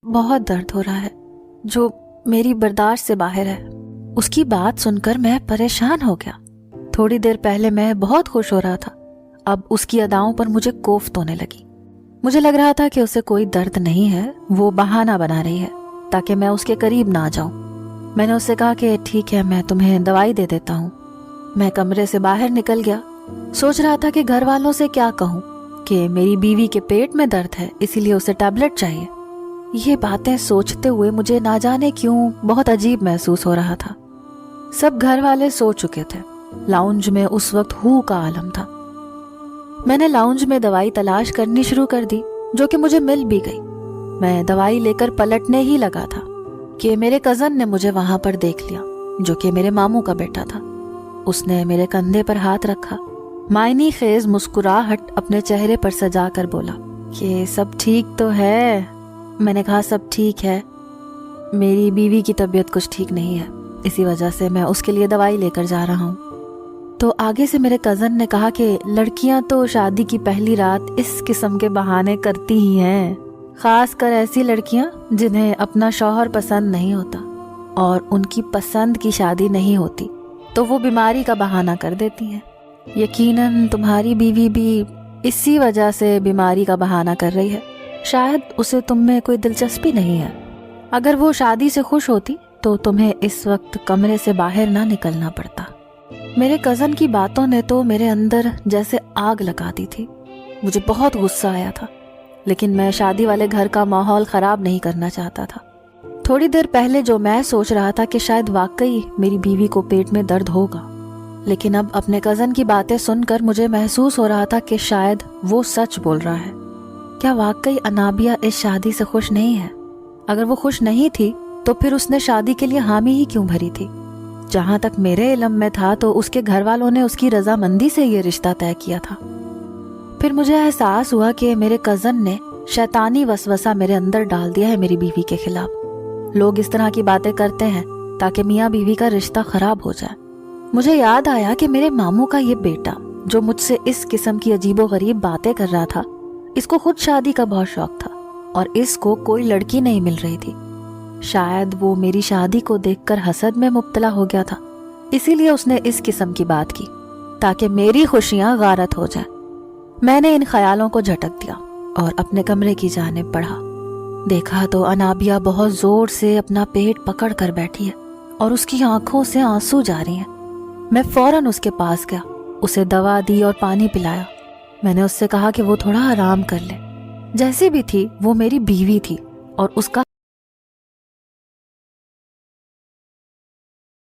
بہت درد ہو رہا ہے جو میری برداشت سے باہر ہے۔ اس کی بات سن کر میں پریشان ہو گیا۔ تھوڑی دیر پہلے میں بہت خوش ہو رہا تھا، اب اس کی اداؤں پر مجھے کوفت ہونے لگی۔ مجھے لگ رہا تھا کہ اسے کوئی درد نہیں ہے، وہ بہانہ بنا رہی ہے تاکہ میں اس کے قریب نہ جاؤں۔ میں نے اس سے کہا کہ ٹھیک ہے، میں تمہیں دوائی دے دیتا ہوں۔ میں کمرے سے باہر نکل گیا، سوچ رہا تھا کہ گھر والوں سے کیا کہوں کہ میری بیوی کے پیٹ میں درد ہے، اسی لیے اسے ٹیبلٹ چاہیے۔ یہ باتیں سوچتے ہوئے مجھے نہ جانے کیوں بہت عجیب محسوس ہو رہا تھا۔ سب گھر والے سو چکے تھے، لاؤنج میں اس وقت ہو کا عالم تھا۔ میں نے لاؤنج میں دوائی تلاش کرنی شروع کر دی، جو کہ مجھے مل بھی گئی۔ میں دوائی لے کر پلٹنے ہی لگا تھا کہ میرے کزن نے مجھے وہاں پر دیکھ لیا، جو کہ میرے ماموں کا بیٹا تھا۔ اس نے میرے کندھے پر ہاتھ رکھا، معنی خیز مسکراہٹ اپنے چہرے پر سجا کر بولا کہ سب ٹھیک تو ہے؟ میں نے کہا سب ٹھیک ہے، میری بیوی کی طبیعت کچھ ٹھیک نہیں ہے، اسی وجہ سے میں اس کے لیے دوائی لے کر جا رہا ہوں۔ تو آگے سے میرے کزن نے کہا کہ لڑکیاں تو شادی کی پہلی رات اس قسم کے بہانے کرتی ہی ہیں، خاص کر ایسی لڑکیاں جنہیں اپنا شوہر پسند نہیں ہوتا اور ان کی پسند کی شادی نہیں ہوتی تو وہ بیماری کا بہانہ کر دیتی ہیں۔ یقیناً تمہاری بیوی بھی اسی وجہ سے بیماری کا بہانہ کر رہی ہے، شاید اسے تم میں کوئی دلچسپی نہیں ہے۔ اگر وہ شادی سے خوش ہوتی تو تمہیں اس وقت کمرے سے باہر نہ نکلنا پڑتا۔ میرے کزن کی باتوں نے تو میرے اندر جیسے آگ لگا دی تھی۔ مجھے بہت غصہ آیا تھا، لیکن میں شادی والے گھر کا ماحول خراب نہیں کرنا چاہتا تھا۔ تھوڑی دیر پہلے جو میں سوچ رہا تھا کہ شاید واقعی میری بیوی کو پیٹ میں درد ہوگا، لیکن اب اپنے کزن کی باتیں سن کر مجھے محسوس ہو رہا تھا کہ شاید وہ سچ بول رہا ہے۔ کیا واقعی انابیہ اس شادی سے خوش نہیں ہے؟ اگر وہ خوش نہیں تھی تو پھر اس نے شادی کے لیے حامی ہی کیوں بھری تھی؟ جہاں تک میرے علم میں تھا تو اس کے گھر والوں نے اس کی رضامندی سے یہ رشتہ طے کیا تھا۔ پھر مجھے احساس ہوا کہ میرے کزن نے شیطانی وسوسہ میرے اندر ڈال دیا ہے میری بیوی کے خلاف۔ لوگ اس طرح کی باتیں کرتے ہیں تاکہ میاں بیوی کا رشتہ خراب ہو جائے۔ مجھے یاد آیا کہ میرے ماموں کا یہ بیٹا جو مجھ سے اس قسم کی عجیب و غریب باتیں کر رہا تھا، اس کو خود شادی کا بہت شوق تھا اور اس کو کوئی لڑکی نہیں مل رہی تھی۔ شاید وہ میری شادی کو دیکھ کر حسد میں مبتلا ہو گیا تھا، اسی لیے اس نے اس قسم کی بات کی تاکہ میری خوشیاں غارت ہو جائیں۔ میں نے ان خیالوں کو جھٹک دیا اور اپنے کمرے کی جانب بڑھا۔ دیکھا تو انابیہ بہت زور سے اپنا پیٹ پکڑ کر بیٹھی ہے اور اس کی آنکھوں سے آنسو جاری ہیں۔ میں فوراً اس کے پاس گیا، اسے دوا دی اور پانی پلایا۔ میں نے اس سے کہا کہ وہ تھوڑا آرام کر لے۔ جیسی بھی تھی وہ میری بیوی تھی اور اس کا